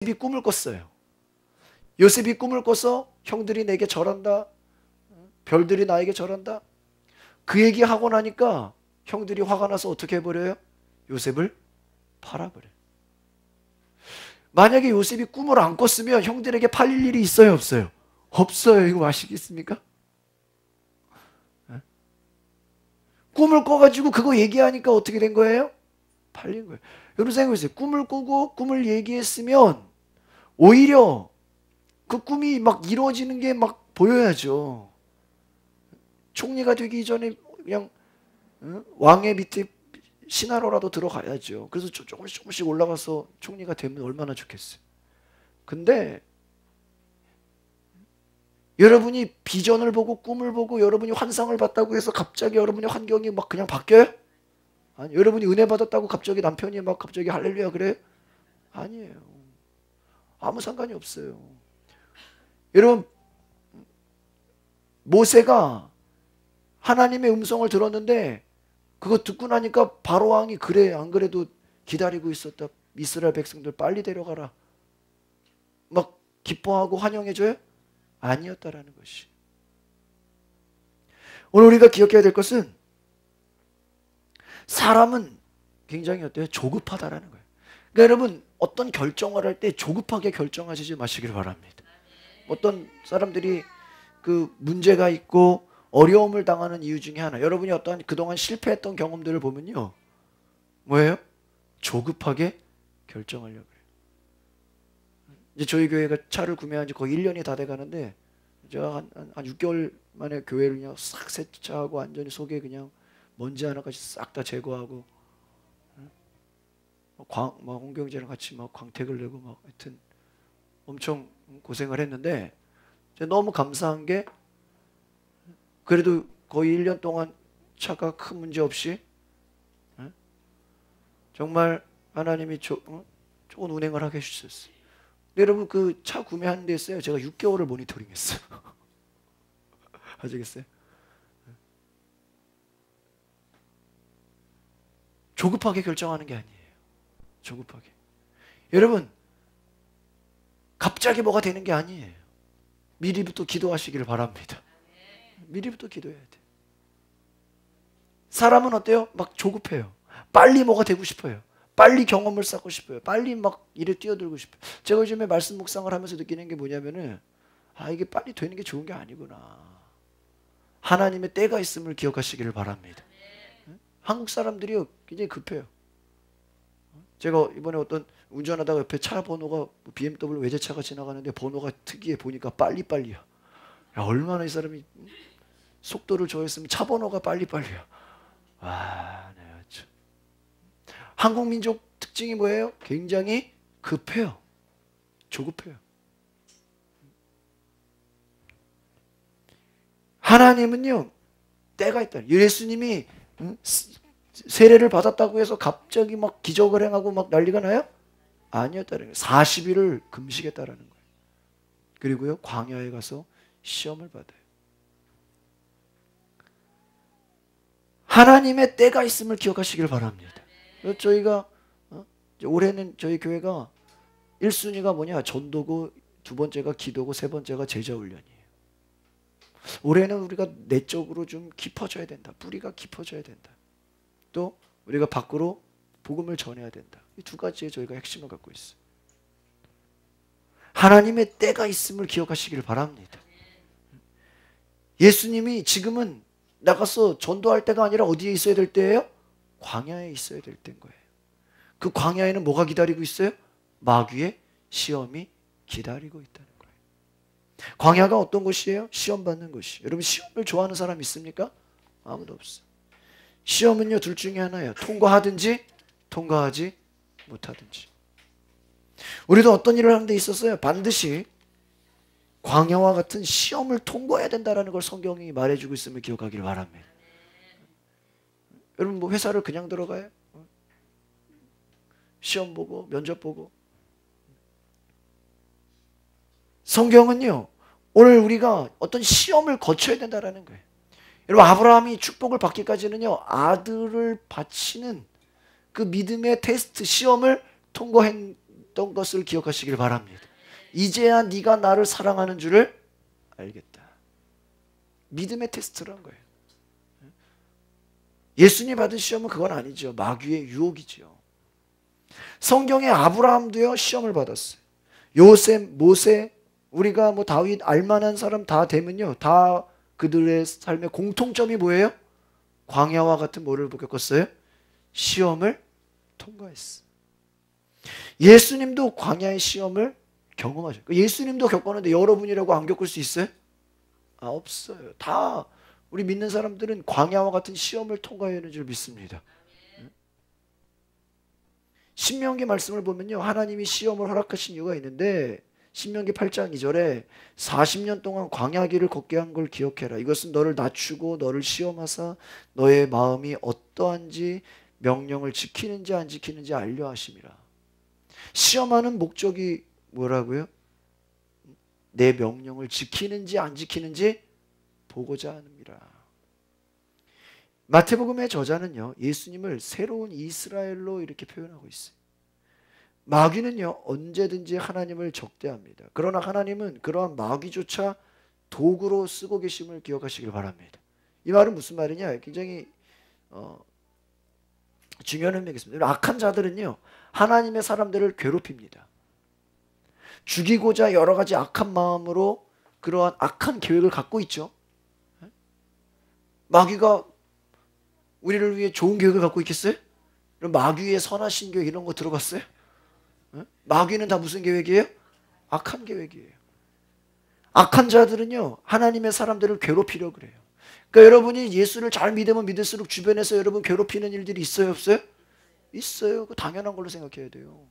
요셉이 꿈을 꿨어요. 요셉이 꿈을 꿔서 형들이 내게 절한다. 별들이 나에게 절한다. 그 얘기하고 나니까 형들이 화가 나서 어떻게 해버려요? 요셉을 팔아버려요. 만약에 요셉이 꿈을 안 꿨으면 형들에게 팔릴 일이 있어요, 없어요? 없어요. 이거 아시겠습니까? 꿈을 꿔가지고 그거 얘기하니까 어떻게 된 거예요? 팔린 거예요. 여러분 생각해보세요. 꿈을 꾸고 꿈을 얘기했으면 오히려 그 꿈이 막 이루어지는 게 막 보여야죠. 총리가 되기 전에 그냥 왕의 밑에 신하로라도 들어가야죠. 그래서 조금씩 올라가서 총리가 되면 얼마나 좋겠어요. 근데 여러분이 비전을 보고 꿈을 보고 여러분이 환상을 봤다고 해서 갑자기 여러분의 환경이 막 그냥 바뀌어요? 아니, 여러분이 은혜 받았다고 갑자기 남편이 막 갑자기 할렐루야 그래요? 아니에요. 아무 상관이 없어요. 여러분, 모세가 하나님의 음성을 들었는데 그거 듣고 나니까 바로 왕이 그래 안 그래도 기다리고 있었다. 이스라엘 백성들 빨리 데려가라. 막 기뻐하고 환영해줘요? 아니었다라는 것이. 오늘 우리가 기억해야 될 것은 사람은 굉장히 어때요? 조급하다라는 거예요. 그러니까 여러분 어떤 결정을 할 때 조급하게 결정하시지 마시길 바랍니다. 어떤 사람들이 그 문제가 있고 어려움을 당하는 이유 중에 하나, 여러분이 어떤 그동안 실패했던 경험들을 보면요, 뭐예요? 조급하게 결정하려고 해요. 이제 저희 교회가 차를 구매한 지 거의 1년이 다 돼가는데 제가 한 6개월 만에 교회를 그냥 싹 세차하고 완전히 속에 그냥 먼지 하나까지 싹 다 제거하고 막 홍경재랑 같이 막 광택을 내고 막 하여튼 엄청 고생을 했는데 너무 감사한 게 그래도 거의 1년 동안 차가 큰 문제 없이 정말 하나님이 좋은 운행을 하게 해주셨어요. 근데 여러분 그 차 구매하는 데 있어요. 제가 6개월을 모니터링했어요. 아시겠어요? 조급하게 결정하는 게 아니에요. 조급하게. 여러분 갑자기 뭐가 되는 게 아니에요. 미리부터 기도하시기를 바랍니다. 미리부터 기도해야 돼. 사람은 어때요? 막 조급해요. 빨리 뭐가 되고 싶어요. 빨리 경험을 쌓고 싶어요. 빨리 막 일에 뛰어들고 싶어요. 제가 요즘에 말씀 묵상을 하면서 느끼는 게 뭐냐면은 이게 빨리 되는 게 좋은 게 아니구나. 하나님의 때가 있음을 기억하시기를 바랍니다. 한국 사람들이요 굉장히 급해요. 제가 이번에 어떤 운전하다가 옆에 차 번호가 BMW 외제차가 지나가는데 번호가 특이해 보니까 빨리빨리야. 야, 얼마나 이 사람이 속도를 좋아했으면 차 번호가 빨리빨리야. 내가 참. 한국 민족 특징이 뭐예요? 굉장히 급해요. 조급해요. 하나님은요 때가 있다. 예수님이 세례를 받았다고 해서 갑자기 막 기적을 행하고 막 난리가 나요? 아니었다는 거예요. 40일을 금식했다라는 거예요. 그리고요 광야에 가서 시험을 받아요. 하나님의 때가 있음을 기억하시길 바랍니다. 저희가 올해는 저희 교회가 1순위가 뭐냐? 전도고, 두 번째가 기도고, 세 번째가 제자훈련이에요. 올해는 우리가 내적으로 좀 깊어져야 된다. 뿌리가 깊어져야 된다. 또 우리가 밖으로 복음을 전해야 된다. 이 두 가지에 저희가 핵심을 갖고 있어요. 하나님의 때가 있음을 기억하시길 바랍니다. 예수님이 지금은 나가서 전도할 때가 아니라 어디에 있어야 될 때예요? 광야에 있어야 될 때인 거예요. 그 광야에는 뭐가 기다리고 있어요? 마귀의 시험이 기다리고 있다는 거예요. 광야가 어떤 곳이에요? 시험 받는 곳이. 여러분 시험을 좋아하는 사람 있습니까? 아무도 없어요. 시험은요 둘 중에 하나예요. 통과하든지 통과하지 못하든지. 우리도 어떤 일을 하는 데 있었어요. 반드시 광야와 같은 시험을 통과해야 된다는 걸 성경이 말해주고 있음을 기억하기를 바랍니다. 여러분 뭐 회사를 그냥 들어가요? 시험 보고 면접 보고. 성경은요 오늘 우리가 어떤 시험을 거쳐야 된다는 거예요. 여러분 아브라함이 축복을 받기까지는요 아들을 바치는 그 믿음의 테스트 시험을 통과했다는 어떤 것을 기억하시길 바랍니다. 이제야 네가 나를 사랑하는 줄을 알겠다. 믿음의 테스트란 거예요. 예수님 받은 시험은 그건 아니죠. 마귀의 유혹이죠. 성경에 아브라함도요 시험을 받았어요. 요셉, 모세, 우리가 뭐 다윗 알만한 사람 다 되면요, 다 그들의 삶의 공통점이 뭐예요? 광야와 같은 뭐를 겪었어요? 시험을 통과했어. 예수님도 광야의 시험을 경험하셨어요. 예수님도 겪었는데 여러분이라고 안 겪을 수 있어요? 없어요. 다 우리 믿는 사람들은 광야와 같은 시험을 통과하는 줄 믿습니다. 신명기 말씀을 보면요, 하나님이 시험을 허락하신 이유가 있는데 신명기 8장 2절에 40년 동안 광야길을 걷게 한 걸 기억해라. 이것은 너를 낮추고 너를 시험하사 너의 마음이 어떠한지 명령을 지키는지 안 지키는지 알려 하심이라. 시험하는 목적이 뭐라고요? 내 명령을 지키는지 안 지키는지 보고자 함이라. 마태복음의 저자는요, 예수님을 새로운 이스라엘로 이렇게 표현하고 있어요. 마귀는요, 언제든지 하나님을 적대합니다. 그러나 하나님은 그러한 마귀조차 도구로 쓰고 계심을 기억하시길 바랍니다. 이 말은 무슨 말이냐? 굉장히 중요한 의미가 있습니다. 악한 자들은요, 하나님의 사람들을 괴롭힙니다. 죽이고자 여러 가지 악한 마음으로 그러한 악한 계획을 갖고 있죠. 마귀가 우리를 위해 좋은 계획을 갖고 있겠어요? 그럼 마귀의 선하신 계획 이런 거 들어봤어요? 마귀는 다 무슨 계획이에요? 악한 계획이에요. 악한 자들은요, 하나님의 사람들을 괴롭히려고 그래요. 그러니까 여러분이 예수를 잘 믿으면 믿을수록 주변에서 여러분 괴롭히는 일들이 있어요, 없어요? 있어요. 그 당연한 걸로 생각해야 돼요.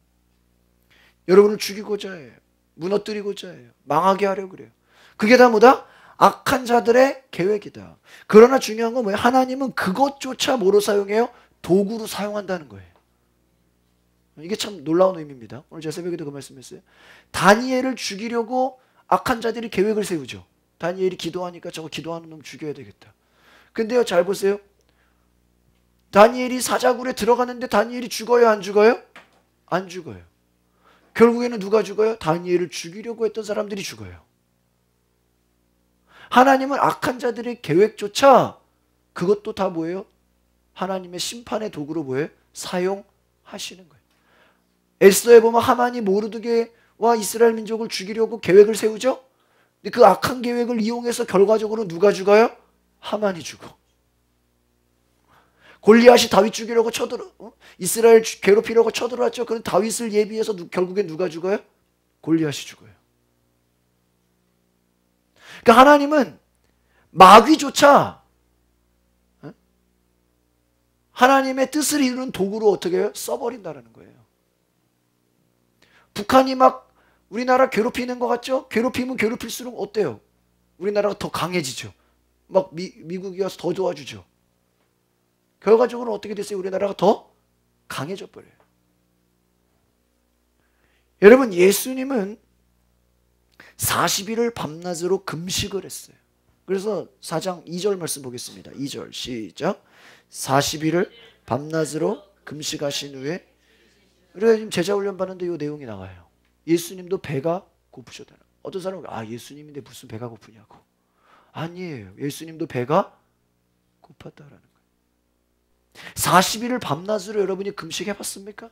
여러분을 죽이고자 해요. 무너뜨리고자 해요. 망하게 하려고 그래요. 그게 다 뭐다? 악한 자들의 계획이다. 그러나 중요한 건 뭐예요? 하나님은 그것조차 뭐로 사용해요? 도구로 사용한다는 거예요. 이게 참 놀라운 의미입니다. 오늘 제가 새벽에도 그 말씀했어요. 다니엘을 죽이려고 악한 자들이 계획을 세우죠. 다니엘이 기도하니까 저거 기도하는 놈 죽여야 되겠다. 근데요, 잘 보세요. 다니엘이 사자굴에 들어가는데 다니엘이 죽어요, 안 죽어요? 안 죽어요. 결국에는 누가 죽어요? 다니엘을 죽이려고 했던 사람들이 죽어요. 하나님은 악한 자들의 계획조차 그것도 다 뭐예요? 하나님의 심판의 도구로 뭐예요? 사용하시는 거예요. 에스더에 보면 하만이 모르드게와 이스라엘 민족을 죽이려고 계획을 세우죠? 근데 그 악한 계획을 이용해서 결과적으로 누가 죽어요? 하만이 죽어. 골리앗이 다윗 죽이려고 이스라엘 괴롭히려고 쳐들어왔죠. 그런 다윗을 예비해서 결국엔 누가 죽어요? 골리앗이 죽어요. 그러니까 하나님은 마귀조차 하나님의 뜻을 이루는 도구로 어떻게 해요? 써버린다는 거예요. 북한이 막 우리나라 괴롭히는 것 같죠? 괴롭히면 괴롭힐수록 어때요? 우리나라가 더 강해지죠. 막 미국이 와서 더 도와주죠. 결과적으로 어떻게 됐어요? 우리나라가 더 강해져 버려요. 여러분, 예수님은 40일을 밤낮으로 금식을 했어요. 그래서 4장 2절 말씀 보겠습니다. 2절 시작. 40일을 밤낮으로 금식하신 후에, 우리가 지금 제자 훈련 받는데 이 내용이 나와요. 예수님도 배가 고프셨다는. 어떤 사람은 예수님인데 무슨 배가 고프냐고. 아니에요. 예수님도 배가 고팠다라는 거예요. 40일을 밤낮으로 여러분이 금식해 봤습니까?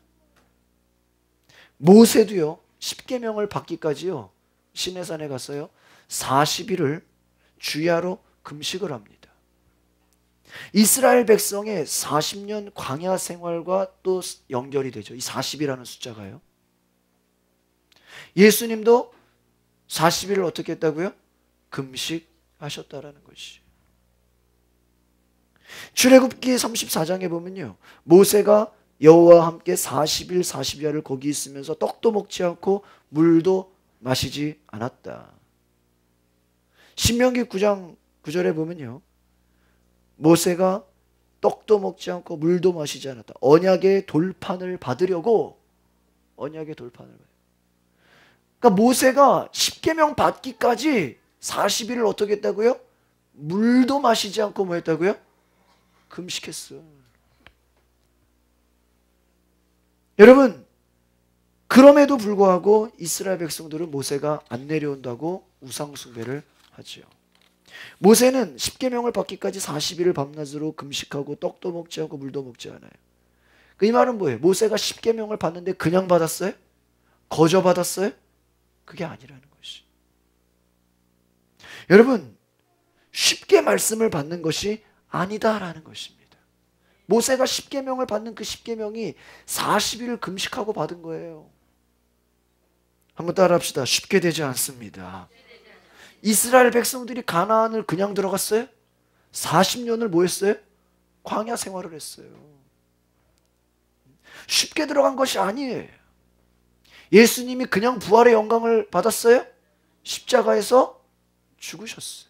모세도요, 십계명을 받기까지요, 시내산에 갔어요. 40일을 주야로 금식을 합니다. 이스라엘 백성의 40년 광야 생활과 또 연결이 되죠. 이 40이라는 숫자가요. 예수님도 40일을 어떻게 했다고요? 금식하셨다라는 것이죠. 출애굽기 34장에 보면요, 모세가 여호와와 함께 40일 40야를 거기 있으면서 떡도 먹지 않고 물도 마시지 않았다. 신명기 9장 9절에 보면요, 모세가 떡도 먹지 않고 물도 마시지 않았다. 언약의 돌판을 받으려고. 언약의 돌판을 받으려고. 그러니까 모세가 십계명 받기까지 40일을 어떻게 했다고요? 물도 마시지 않고 뭐 했다고요? 금식했어. 여러분, 그럼에도 불구하고 이스라엘 백성들은 모세가 안 내려온다고 우상 숭배를 하지요. 모세는 십계명을 받기까지 40일을 밤낮으로 금식하고 떡도 먹지 않고 물도 먹지 않아요. 이 말은 뭐예요? 모세가 십계명을 받는데 그냥 받았어요? 거저 받았어요? 그게 아니라는 것이. 여러분, 쉽게 말씀을 받는 것이 아니다라는 것입니다. 모세가 십계명을 받는 그 십계명이 40일을 금식하고 받은 거예요. 한번 따라합시다. 쉽게 되지 않습니다. 이스라엘 백성들이 가나안을 그냥 들어갔어요? 40년을 뭐 했어요? 광야 생활을 했어요. 쉽게 들어간 것이 아니에요. 예수님이 그냥 부활의 영광을 받았어요? 십자가에서 죽으셨어요.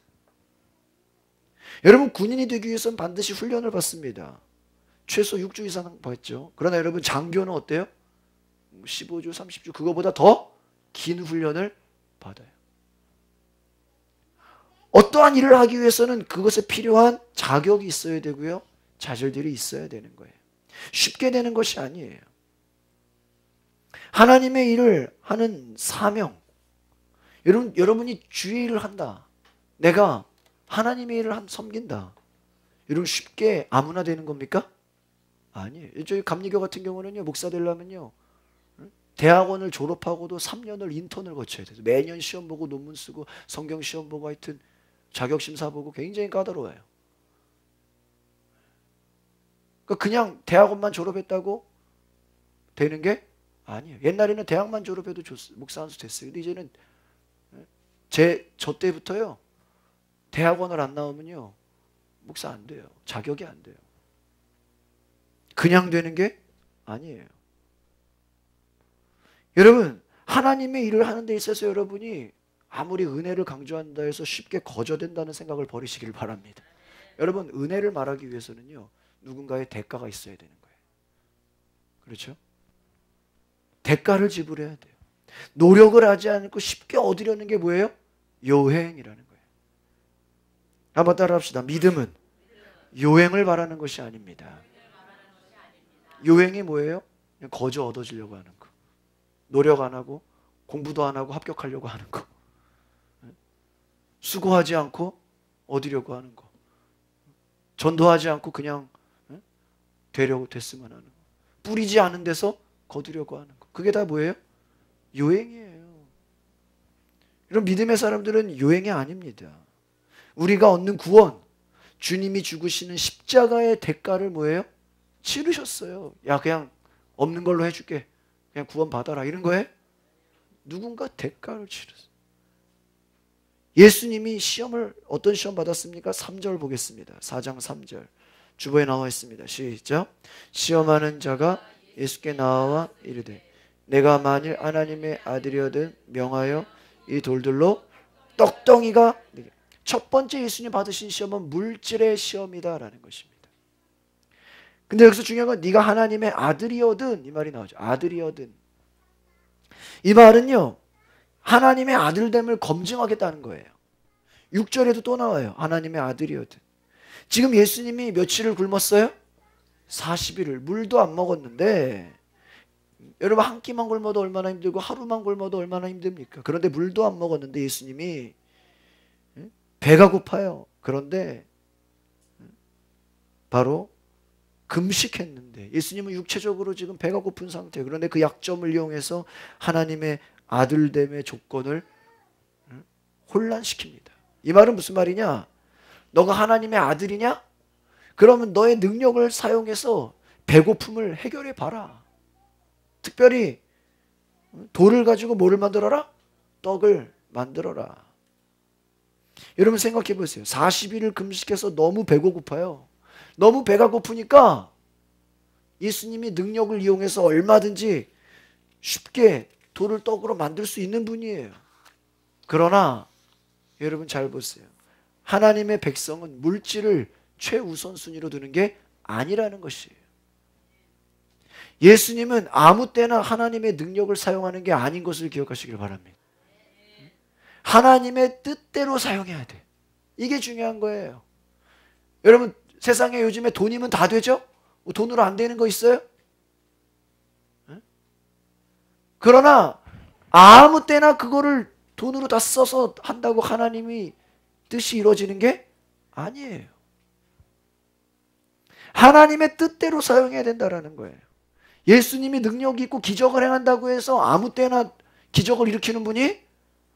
여러분, 군인이 되기 위해서는 반드시 훈련을 받습니다. 최소 6주 이상 받죠. 그러나 여러분, 장교는 어때요? 15주, 30주, 그거보다 더 긴 훈련을 받아요. 어떠한 일을 하기 위해서는 그것에 필요한 자격이 있어야 되고요. 자질들이 있어야 되는 거예요. 쉽게 되는 것이 아니에요. 하나님의 일을 하는 사명. 여러분이 주의 일을 한다. 내가 하나님의 일을 섬긴다. 여러분, 쉽게 아무나 되는 겁니까? 아니에요. 저희 감리교 같은 경우는요, 목사 되려면요, 대학원을 졸업하고도 3년을 인턴을 거쳐야 돼요. 매년 시험 보고 논문 쓰고 성경 시험 보고 하여튼 자격심사 보고 굉장히 까다로워요. 그냥 대학원만 졸업했다고 되는 게 아니에요. 옛날에는 대학만 졸업해도 목사 한 수 됐어요. 근데 이제는 저 때부터요, 대학원을 안 나오면요, 목사 안 돼요. 자격이 안 돼요. 그냥 되는 게 아니에요. 여러분, 하나님의 일을 하는 데 있어서 여러분이 아무리 은혜를 강조한다 해서 쉽게 거저된다는 생각을 버리시길 바랍니다. 여러분, 은혜를 말하기 위해서는요, 누군가의 대가가 있어야 되는 거예요. 그렇죠? 대가를 지불해야 돼요. 노력을 하지 않고 쉽게 얻으려는 게 뭐예요? 요행이라는 거예요. 한번 따라합시다. 믿음은 요행을 바라는 것이 아닙니다. 요행이 뭐예요? 그냥 거저 얻어지려고 하는 거. 노력 안 하고 공부도 안 하고 합격하려고 하는 거. 수고하지 않고 얻으려고 하는 거. 전도하지 않고 그냥 되려고 됐으면 하는 거. 뿌리지 않은 데서 거두려고 하는 거. 그게 다 뭐예요? 요행이에요. 이런 믿음의 사람들은 요행이 아닙니다. 우리가 얻는 구원, 주님이 죽으시는 십자가의 대가를 뭐예요? 치르셨어요. 야, 그냥 없는 걸로 해줄게. 그냥 구원 받아라. 이런 거에 누군가 대가를 치렀어요. 예수님이 어떤 시험 받았습니까? 3절 보겠습니다. 4장 3절. 주보에 나와 있습니다. 시작. 시험하는 자가 예수께 나와 이르되 내가 만일 하나님의 아들이거든 명하여 이 돌들로 떡덩이가 되게. 첫 번째 예수님 받으신 시험은 물질의 시험이다라는 것입니다. 근데 여기서 중요한 건 네가 하나님의 아들이거든 이 말이 나오죠. 아들이거든. 이 말은요, 하나님의 아들됨을 검증하겠다는 거예요. 6절에도 또 나와요. 하나님의 아들이거든. 지금 예수님이 며칠을 굶었어요? 40일을. 물도 안 먹었는데 여러분, 한 끼만 굶어도 얼마나 힘들고 하루만 굶어도 얼마나 힘듭니까? 그런데 물도 안 먹었는데 예수님이 배가 고파요. 그런데 바로 금식했는데 예수님은 육체적으로 지금 배가 고픈 상태예요. 그런데 그 약점을 이용해서 하나님의 아들됨의 조건을 혼란시킵니다. 이 말은 무슨 말이냐? 너가 하나님의 아들이냐? 그러면 너의 능력을 사용해서 배고픔을 해결해 봐라. 특별히 돌을 가지고 뭐를 만들어라? 떡을 만들어라. 여러분 생각해 보세요. 40일을 금식해서 너무 배가 고파요. 너무 배가 고프니까 예수님이 능력을 이용해서 얼마든지 쉽게 돌을 떡으로 만들 수 있는 분이에요. 그러나 여러분 잘 보세요. 하나님의 백성은 물질을 최우선순위로 두는 게 아니라는 것이에요. 예수님은 아무 때나 하나님의 능력을 사용하는 게 아닌 것을 기억하시길 바랍니다. 하나님의 뜻대로 사용해야 돼. 이게 중요한 거예요. 여러분, 세상에 요즘에 돈이면 다 되죠? 돈으로 안 되는 거 있어요? 그러나 아무 때나 그거를 돈으로 다 써서 한다고 하나님이 뜻이 이루어지는 게 아니에요. 하나님의 뜻대로 사용해야 된다는 거예요. 예수님이 능력이 있고 기적을 행한다고 해서 아무 때나 기적을 일으키는 분이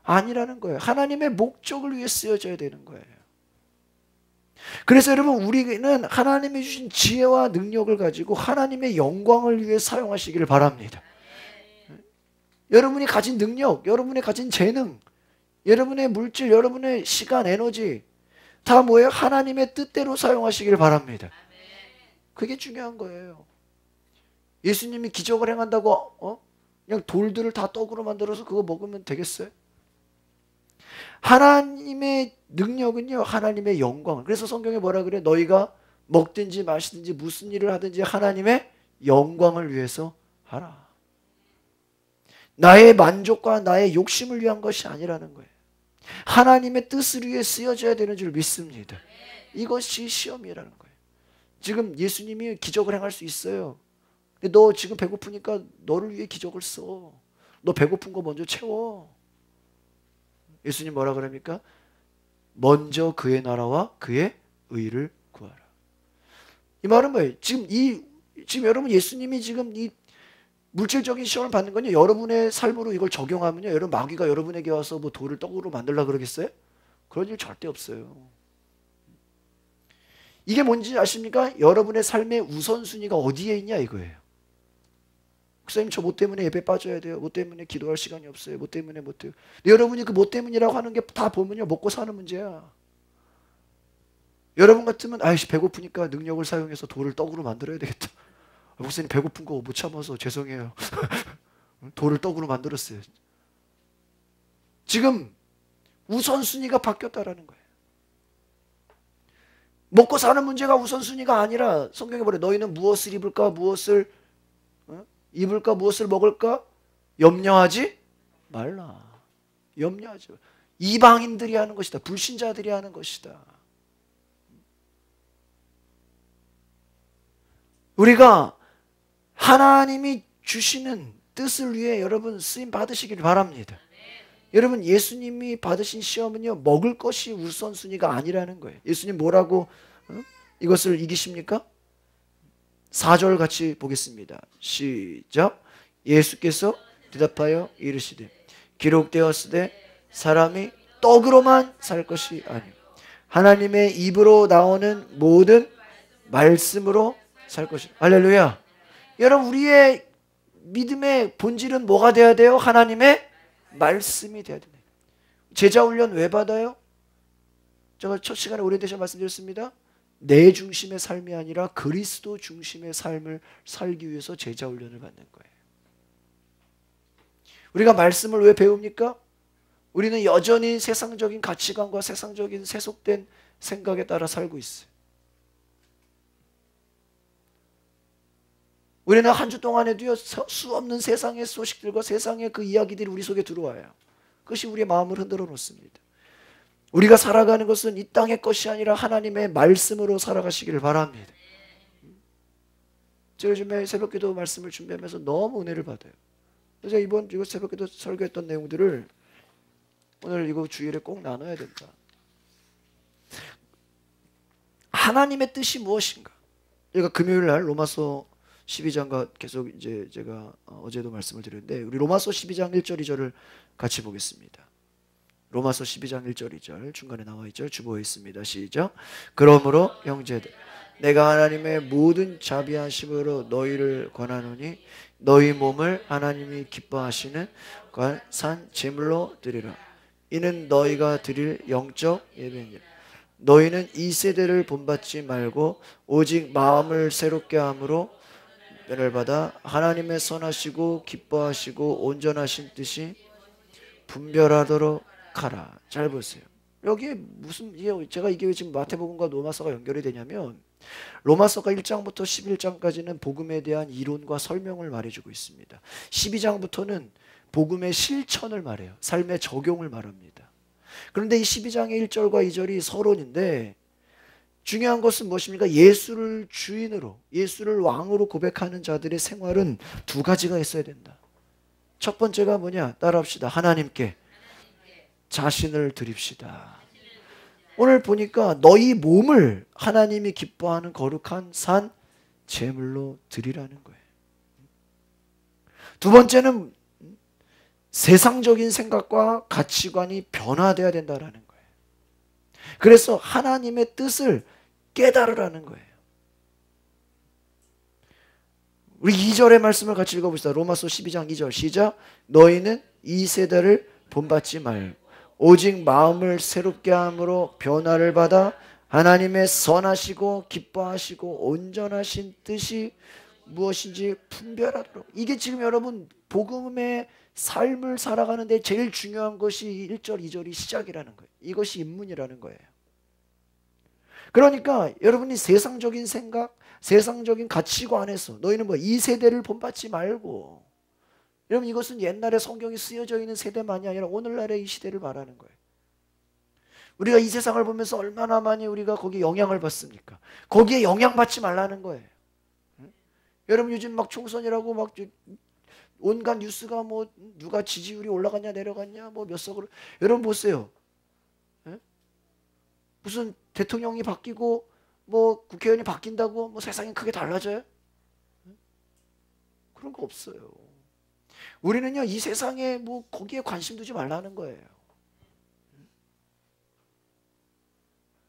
아니라는 거예요. 하나님의 목적을 위해 쓰여져야 되는 거예요. 그래서 여러분, 우리는 하나님이 주신 지혜와 능력을 가지고 하나님의 영광을 위해 사용하시기를 바랍니다. 여러분이 가진 능력, 여러분이 가진 재능, 여러분의 물질, 여러분의 시간, 에너지 다 뭐예요? 하나님의 뜻대로 사용하시기를 바랍니다. 그게 중요한 거예요. 예수님이 기적을 행한다고 그냥 돌들을 다 떡으로 만들어서 그거 먹으면 되겠어요? 하나님의 능력은요, 하나님의 영광. 그래서 성경에 뭐라 그래? 너희가 먹든지 마시든지 무슨 일을 하든지 하나님의 영광을 위해서 하라. 나의 만족과 나의 욕심을 위한 것이 아니라는 거예요. 하나님의 뜻을 위해 쓰여져야 되는 줄 믿습니다. 이것이 시험이라는 거예요. 지금 예수님이 기적을 행할 수 있어요. 근데 너 지금 배고프니까 너를 위해 기적을 써. 너 배고픈 거 먼저 채워. 예수님 뭐라 그럽니까? 먼저 그의 나라와 그의 의를 구하라. 이 말은 뭐예요? 지금 여러분, 예수님이 지금 이 물질적인 시험을 받는 건요, 여러분의 삶으로 이걸 적용하면요, 여러분, 마귀가 여러분에게 와서 뭐 돌을 떡으로 만들라 그러겠어요? 그런 일 절대 없어요. 이게 뭔지 아십니까? 여러분의 삶의 우선순위가 어디에 있냐 이거예요. 목사님, 저 뭐 때문에 예배 빠져야 돼요. 뭐 때문에 기도할 시간이 없어요. 뭐 때문에 뭐 때문에. 근데 여러분이 그 뭐 때문이라고 하는 게 다 보면요, 먹고 사는 문제야. 여러분 같으면 아이씨, 배고프니까 능력을 사용해서 돌을 떡으로 만들어야 되겠다. 목사님, 배고픈 거 못 참아서 죄송해요. 돌을 떡으로 만들었어요. 지금 우선순위가 바뀌었다라는 거예요. 먹고 사는 문제가 우선순위가 아니라 성경에 뭐래? 너희는 무엇을 입을까, 무엇을 입을까, 무엇을 먹을까 염려하지 말라. 염려하지 말라. 이방인들이 하는 것이다. 불신자들이 하는 것이다. 우리가 하나님이 주시는 뜻을 위해 여러분 쓰임 받으시길 바랍니다. 여러분, 예수님이 받으신 시험은요, 먹을 것이 우선순위가 아니라는 거예요. 예수님 뭐라고 이것을 이기십니까? 4절 같이 보겠습니다. 시작. 예수께서 대답하여 이르시되 기록되었으되 사람이 떡으로만 살 것이 아니요 하나님의 입으로 나오는 모든 말씀으로 살 것이다. 할렐루야. 여러분, 우리의 믿음의 본질은 뭐가 돼야 돼요? 하나님의 말씀이 돼야 됩니다. 제자 훈련 왜 받아요? 제가 첫 시간에 오래되셔 말씀드렸습니다. 내 중심의 삶이 아니라 그리스도 중심의 삶을 살기 위해서 제자 훈련을 받는 거예요. 우리가 말씀을 왜 배웁니까? 우리는 여전히 세상적인 가치관과 세상적인 세속된 생각에 따라 살고 있어요. 우리는 한 주 동안에도요, 수 없는 세상의 소식들과 세상의 그 이야기들이 우리 속에 들어와요. 그것이 우리의 마음을 흔들어 놓습니다. 우리가 살아가는 것은 이 땅의 것이 아니라 하나님의 말씀으로 살아가시기를 바랍니다. 제가 요즘에 새벽기도 말씀을 준비하면서 너무 은혜를 받아요. 그래서 이거 새벽기도 설교했던 내용들을 오늘 이거 주일에 꼭 나눠야 된다. 하나님의 뜻이 무엇인가? 제가 금요일 날 로마서 12장과 계속 이제 제가 어제도 말씀을 드렸는데, 우리 로마서 12장 1절 2절을 같이 보겠습니다. 로마서 12장 1절 2절 중간에 나와 있죠. 주보에 있습니다. 시작. 그러므로 형제들, 내가 하나님의 모든 자비하심으로 너희를 권하노니 너희 몸을 하나님이 기뻐하시는 산 제물로 드리라. 이는 너희가 드릴 영적 예배니라. 너희는 이 세대를 본받지 말고 오직 마음을 새롭게 함으로 를 받아 하나님의 선하시고 기뻐하시고 온전하신 뜻이 분별하도록 하라. 잘 보세요. 여기에 무슨, 제가 이게 왜 지금 마태복음과 로마서가 연결이 되냐면, 로마서가 1장부터 11장까지는 복음에 대한 이론과 설명을 말해주고 있습니다. 12장부터는 복음의 실천을 말해요. 삶의 적용을 말합니다. 그런데 이 12장의 1절과 2절이 서론인데, 중요한 것은 무엇입니까? 예수를 주인으로, 예수를 왕으로 고백하는 자들의 생활은 두 가지가 있어야 된다. 첫 번째가 뭐냐? 따라합시다. 하나님께 자신을 드립시다. 오늘 보니까 너희 몸을 하나님이 기뻐하는 거룩한 산 제물로 드리라는 거예요. 두 번째는 세상적인 생각과 가치관이 변화되어야 된다는 거예요. 그래서 하나님의 뜻을 깨달으라는 거예요. 우리 2절의 말씀을 같이 읽어봅시다. 로마서 12장 2절 시작. 너희는 이 세대를 본받지 말고 오직 마음을 새롭게 함으로 변화를 받아 하나님의 선하시고 기뻐하시고 온전하신 뜻이 무엇인지 분별하도록. 이게 지금 여러분 복음의 삶을 살아가는데 제일 중요한 것이 1절 2절이 시작이라는 거예요. 이것이 입문이라는 거예요. 그러니까 여러분이 세상적인 생각, 세상적인 가치관에서 너희는 뭐 이 세대를 본받지 말고, 여러분 이것은 옛날에 성경이 쓰여져 있는 세대만이 아니라 오늘날의 이 시대를 말하는 거예요. 우리가 이 세상을 보면서 얼마나 많이 우리가 거기에 영향을 받습니까? 거기에 영향받지 말라는 거예요. 여러분 요즘 막 총선이라고 막 온갖 뉴스가 뭐 누가 지지율이 올라갔냐 내려갔냐 뭐 몇 석으로. 여러분 보세요. 무슨 대통령이 바뀌고 뭐 국회의원이 바뀐다고 뭐 세상이 크게 달라져요? 그런 거 없어요. 우리는요 이 세상에 뭐 거기에 관심 두지 말라는 거예요.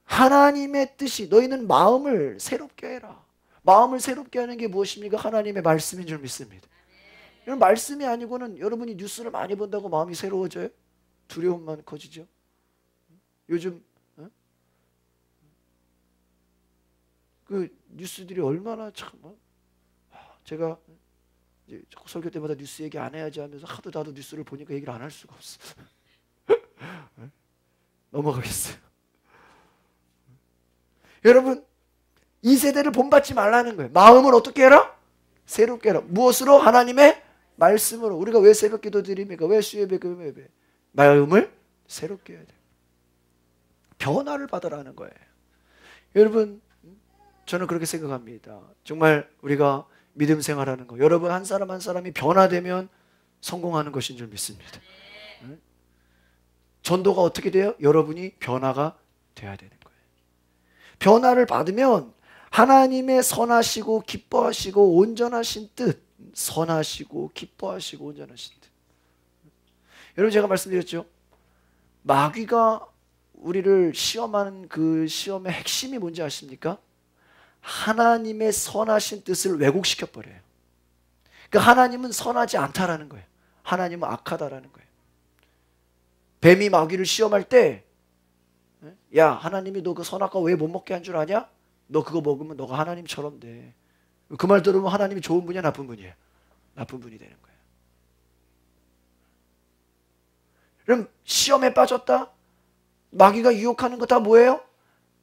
하나님의 뜻이, 너희는 마음을 새롭게 해라. 마음을 새롭게 하는 게 무엇입니까? 하나님의 말씀인 줄 믿습니다. 이런 말씀이 아니고는 여러분이 뉴스를 많이 본다고 마음이 새로워져요? 두려움만 커지죠. 요즘 그 뉴스들이 얼마나 참, 제가 이제 자꾸 설교 때마다 뉴스 얘기 안 해야지 하면서 하도 나도 뉴스를 보니까 얘기를 안 할 수가 없어. 넘어가겠어요. 여러분 이 세대를 본받지 말라는 거예요. 마음을 어떻게 해라? 새롭게 해라. 무엇으로? 하나님의 말씀으로. 우리가 왜 새벽 기도 드립니까? 왜 수요예배, 금요예배? 마음을 새롭게 해야 돼요. 변화를 받으라는 거예요. 여러분 저는 그렇게 생각합니다. 정말 우리가 믿음 생활하는 거, 여러분 한 사람 한 사람이 변화되면 성공하는 것인 줄 믿습니다. 전도가 어떻게 돼요? 여러분이 변화가 돼야 되는 거예요. 변화를 받으면 하나님의 선하시고 기뻐하시고 온전하신 뜻, 선하시고 기뻐하시고 온전하신 뜻. 여러분 제가 말씀드렸죠. 마귀가 우리를 시험하는 그 시험의 핵심이 뭔지 아십니까? 하나님의 선하신 뜻을 왜곡시켜 버려요. 그러니까 하나님은 선하지 않다라는 거예요. 하나님은 악하다라는 거예요. 뱀이 마귀를 시험할 때, 야 하나님이 너 그 선악과 왜 못 먹게 한 줄 아냐? 너 그거 먹으면 너가 하나님처럼 돼. 그 말 들으면 하나님이 좋은 분이야 나쁜 분이에요? 나쁜 분이 되는 거예요. 그럼 시험에 빠졌다? 마귀가 유혹하는 거 다 뭐예요?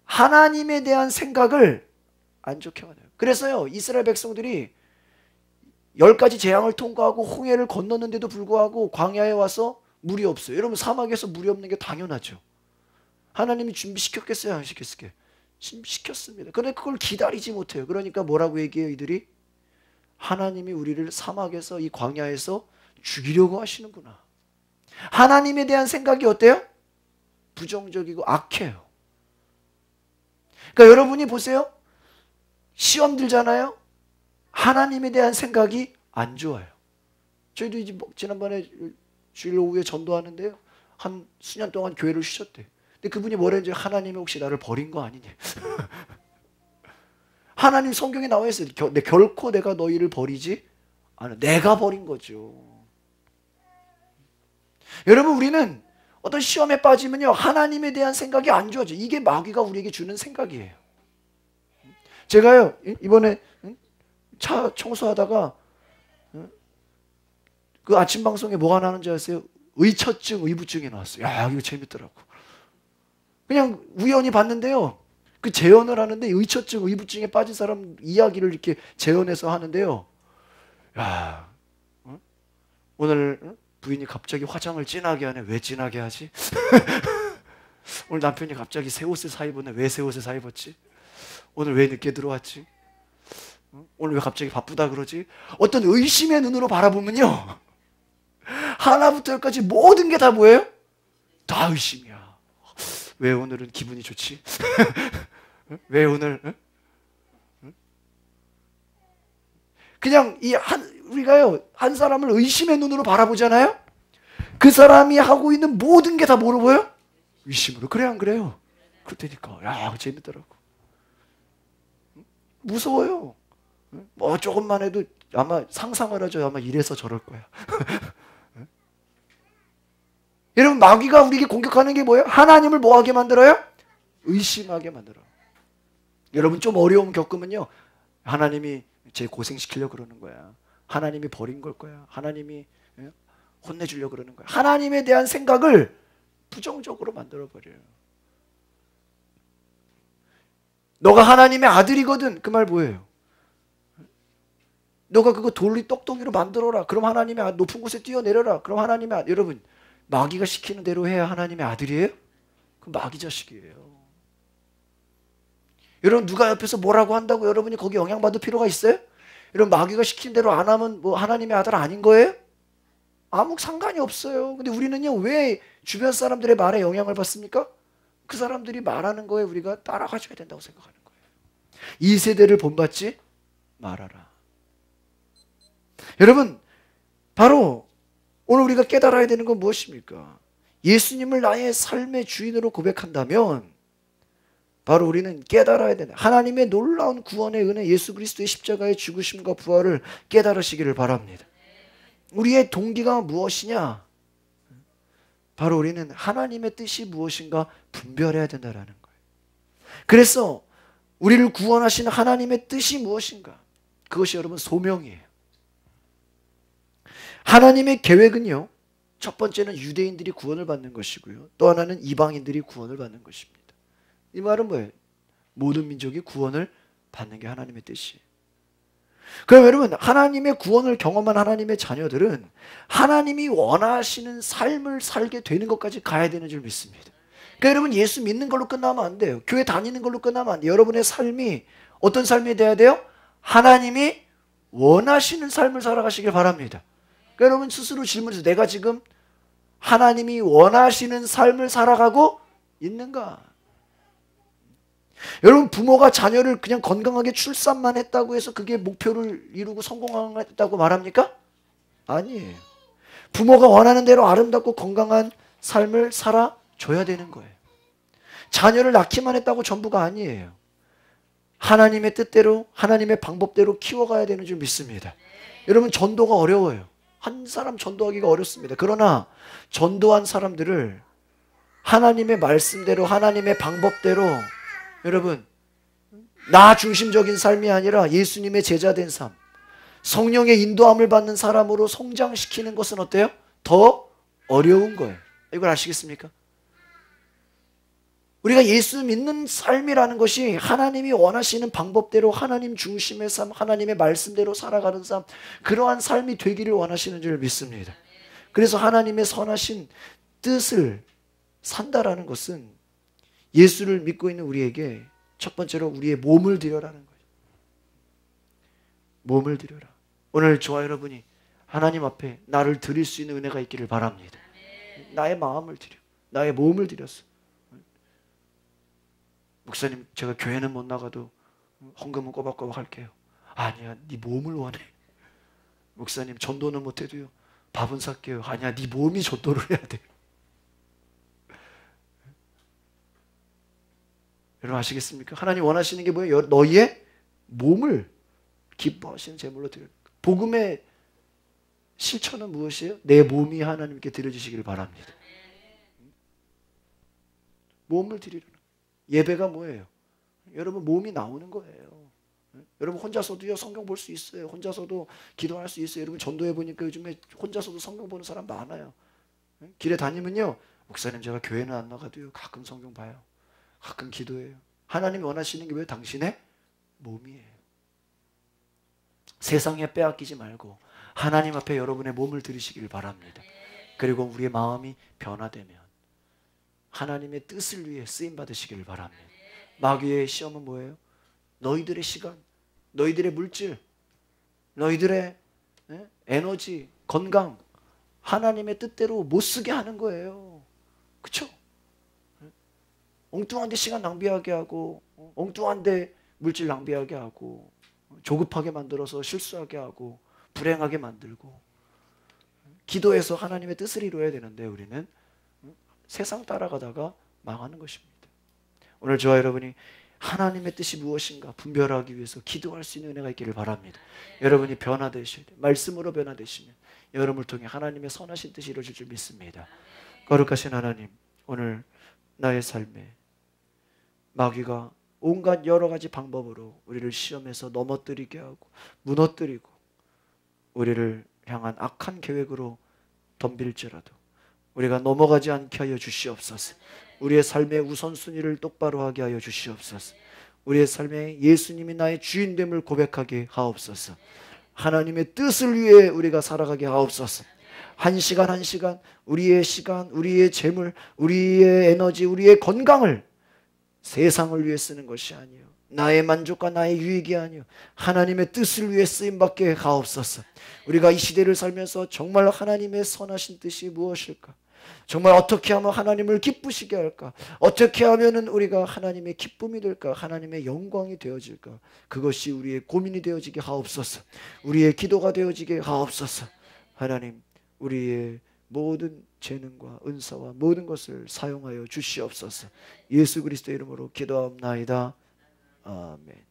하나님에 대한 생각을 안 좋게 하네요. 그래서요 이스라엘 백성들이 10가지 재앙을 통과하고 홍해를 건넜는데도 불구하고 광야에 와서 물이 없어요. 여러분 사막에서 물이 없는 게 당연하죠. 하나님이 준비시켰겠어요? 안 시켰을까요? 준비시켰습니다. 그런데 그걸 기다리지 못해요. 그러니까 뭐라고 얘기해요 이들이? 하나님이 우리를 사막에서 이 광야에서 죽이려고 하시는구나. 하나님에 대한 생각이 어때요? 부정적이고 악해요. 그러니까 여러분이 보세요. 시험 들잖아요. 하나님에 대한 생각이 안 좋아요. 저희도 이제 지난번에 주일 오후에 전도하는데요. 한 수년 동안 교회를 쉬셨대요. 근데 그분이 뭐랬는지, 하나님이 혹시 나를 버린 거 아니냐. 하나님 성경에 나와 있어요. 결코 내가 너희를 버리지 않아. 내가 버린 거죠. 여러분 우리는 어떤 시험에 빠지면요 하나님에 대한 생각이 안 좋아져. 이게 마귀가 우리에게 주는 생각이에요. 제가요 이번에 차 청소하다가 그 아침 방송에 뭐가 나오는지 아세요? 의처증, 의부증이 나왔어요. 야 이거 재밌더라고. 그냥 우연히 봤는데요. 그 재연을 하는데 의처증, 의부증에 빠진 사람 이야기를 이렇게 재연해서 하는데요. 야 오늘 부인이 갑자기 화장을 진하게 하네. 왜 진하게 하지? 오늘 남편이 갑자기 새 옷을 사 입었네. 왜 새 옷을 사 입었지? 오늘 왜 늦게 들어왔지? 오늘 왜 갑자기 바쁘다 그러지? 어떤 의심의 눈으로 바라보면요 하나부터 열까지 모든 게 다 뭐예요? 다 의심이야. 왜 오늘은 기분이 좋지? 왜 오늘? 그냥 우리가요, 한 사람을 의심의 눈으로 바라보잖아요? 그 사람이 하고 있는 모든 게 다 뭐로 보여? 의심으로. 그래, 안 그래요? 그렇다니까. 야, 재밌더라고. 무서워요. 뭐 조금만 해도 아마 상상을 하죠. 아마 이래서 저럴 거야. 여러분, 마귀가 우리에게 공격하는 게 뭐예요? 하나님을 뭐하게 만들어요? 의심하게 만들어요. 여러분, 좀 어려움 겪으면요, 하나님이 제 고생시키려고 그러는 거야. 하나님이 버린 걸 거야. 하나님이 혼내주려고 그러는 거야. 하나님에 대한 생각을 부정적으로 만들어버려요. 너가 하나님의 아들이거든. 그 말 뭐예요? 너가 그거 돌리 똑똑이로 만들어라. 그럼 하나님의 높은 곳에 뛰어내려라. 그럼 하나님의 여러분, 마귀가 시키는 대로 해야 하나님의 아들이에요? 그 마귀 자식이에요. 여러분, 누가 옆에서 뭐라고 한다고 여러분이 거기 영향받을 필요가 있어요? 여러분, 마귀가 시킨 대로 안 하면 뭐 하나님의 아들 아닌 거예요? 아무 상관이 없어요. 근데 우리는요, 왜 주변 사람들의 말에 영향을 받습니까? 그 사람들이 말하는 거에 우리가 따라가줘야 된다고 생각하는 거예요. 이 세대를 본받지 말아라. 여러분, 바로 오늘 우리가 깨달아야 되는 건 무엇입니까? 예수님을 나의 삶의 주인으로 고백한다면 바로 우리는 깨달아야 되는 하나님의 놀라운 구원의 은혜, 예수 그리스도의 십자가의 죽으심과 부활을 깨달으시기를 바랍니다. 우리의 동기가 무엇이냐? 바로 우리는 하나님의 뜻이 무엇인가 분별해야 된다는 거예요. 그래서 우리를 구원하신 하나님의 뜻이 무엇인가? 그것이 여러분 소명이에요. 하나님의 계획은요, 첫 번째는 유대인들이 구원을 받는 것이고요, 또 하나는 이방인들이 구원을 받는 것입니다. 이 말은 뭐예요? 모든 민족이 구원을 받는 게 하나님의 뜻이에요. 그럼 여러분, 하나님의 구원을 경험한 하나님의 자녀들은 하나님이 원하시는 삶을 살게 되는 것까지 가야 되는 줄 믿습니다. 그러니까 여러분, 예수 믿는 걸로 끝나면 안 돼요. 교회 다니는 걸로 끝나면 안 돼요. 여러분의 삶이 어떤 삶이 돼야 돼요? 하나님이 원하시는 삶을 살아가시길 바랍니다. 그러니까 여러분 스스로 질문해서 내가 지금 하나님이 원하시는 삶을 살아가고 있는가? 여러분, 부모가 자녀를 그냥 건강하게 출산만 했다고 해서 그게 목표를 이루고 성공했다고 말합니까? 아니에요. 부모가 원하는 대로 아름답고 건강한 삶을 살아줘야 되는 거예요. 자녀를 낳기만 했다고 전부가 아니에요. 하나님의 뜻대로, 하나님의 방법대로 키워가야 되는 줄 믿습니다. 여러분, 전도가 어려워요. 한 사람 전도하기가 어렵습니다. 그러나 전도한 사람들을 하나님의 말씀대로, 하나님의 방법대로, 여러분, 나 중심적인 삶이 아니라 예수님의 제자된 삶, 성령의 인도함을 받는 사람으로 성장시키는 것은 어때요? 더 어려운 거예요. 이걸 아시겠습니까? 우리가 예수 믿는 삶이라는 것이 하나님이 원하시는 방법대로 하나님 중심의 삶, 하나님의 말씀대로 살아가는 삶, 그러한 삶이 되기를 원하시는 줄 믿습니다. 그래서 하나님의 선하신 뜻을 산다라는 것은 예수를 믿고 있는 우리에게 첫 번째로 우리의 몸을 드려라는 거예요. 몸을 드려라. 오늘 저와 여러분이 하나님 앞에 나를 드릴 수 있는 은혜가 있기를 바랍니다. 나의 마음을 드려, 나의 몸을 드렸어. 목사님, 제가 교회는 못 나가도 헌금은 꼬박꼬박 할게요. 아니야, 네 몸을 원해. 목사님, 전도는 못해도요, 밥은 살게요. 아니야, 네 몸이 전도를 해야 돼. 여러분 아시겠습니까? 하나님 원하시는 게 뭐예요? 너희의 몸을 기뻐하시는 제물로 드려. 복음의 실천은 무엇이에요? 내 몸이 하나님께 드려주시기를 바랍니다. 몸을 드리려는. 예배가 뭐예요? 여러분 몸이 나오는 거예요. 여러분 혼자서도요 성경 볼 수 있어요. 혼자서도 기도할 수 있어요. 여러분 전도해 보니까 요즘에 혼자서도 성경 보는 사람 많아요. 길에 다니면요, 목사님 제가 교회는 안 나가도요 가끔 성경 봐요. 가끔 기도해요. 하나님이 원하시는 게 왜 당신의 몸이에요. 세상에 빼앗기지 말고 하나님 앞에 여러분의 몸을 드리시길 바랍니다. 그리고 우리의 마음이 변화되면 하나님의 뜻을 위해 쓰임 받으시기를 바랍니다. 마귀의 시험은 뭐예요? 너희들의 시간, 너희들의 물질, 너희들의 에너지, 건강, 하나님의 뜻대로 못 쓰게 하는 거예요. 그렇죠? 엉뚱한 데 시간 낭비하게 하고, 엉뚱한 데 물질 낭비하게 하고, 조급하게 만들어서 실수하게 하고, 불행하게 만들고. 기도해서 하나님의 뜻을 이루어야 되는데 우리는 세상 따라가다가 망하는 것입니다. 오늘 저와 여러분이 하나님의 뜻이 무엇인가 분별하기 위해서 기도할 수 있는 은혜가 있기를 바랍니다. 여러분이 변화되셔야 돼요. 말씀으로 변화되시면 여러분을 통해 하나님의 선하신 뜻이 이루어질 줄 믿습니다. 거룩하신 하나님, 오늘 나의 삶에 마귀가 온갖 여러 가지 방법으로 우리를 시험해서 넘어뜨리게 하고 무너뜨리고 우리를 향한 악한 계획으로 덤빌지라도 우리가 넘어가지 않게 하여 주시옵소서. 우리의 삶의 우선순위를 똑바로 하게 하여 주시옵소서. 우리의 삶에 예수님이 나의 주인됨을 고백하게 하옵소서. 하나님의 뜻을 위해 우리가 살아가게 하옵소서. 한 시간 한 시간 우리의 시간, 우리의 재물, 우리의 에너지, 우리의 건강을 세상을 위해 쓰는 것이 아니요 나의 만족과 나의 유익이 아니요 하나님의 뜻을 위해 쓰임받게 하옵소서. 우리가 이 시대를 살면서 정말 하나님의 선하신 뜻이 무엇일까? 정말 어떻게 하면 하나님을 기쁘시게 할까? 어떻게 하면 우리가 하나님의 기쁨이 될까? 하나님의 영광이 되어질까? 그것이 우리의 고민이 되어지게 하옵소서. 우리의 기도가 되어지게 하옵소서. 하나님, 우리의 모든 재능과 은사와 모든 것을 사용하여 주시옵소서. 예수 그리스도의 이름으로 기도하옵나이다. 아멘.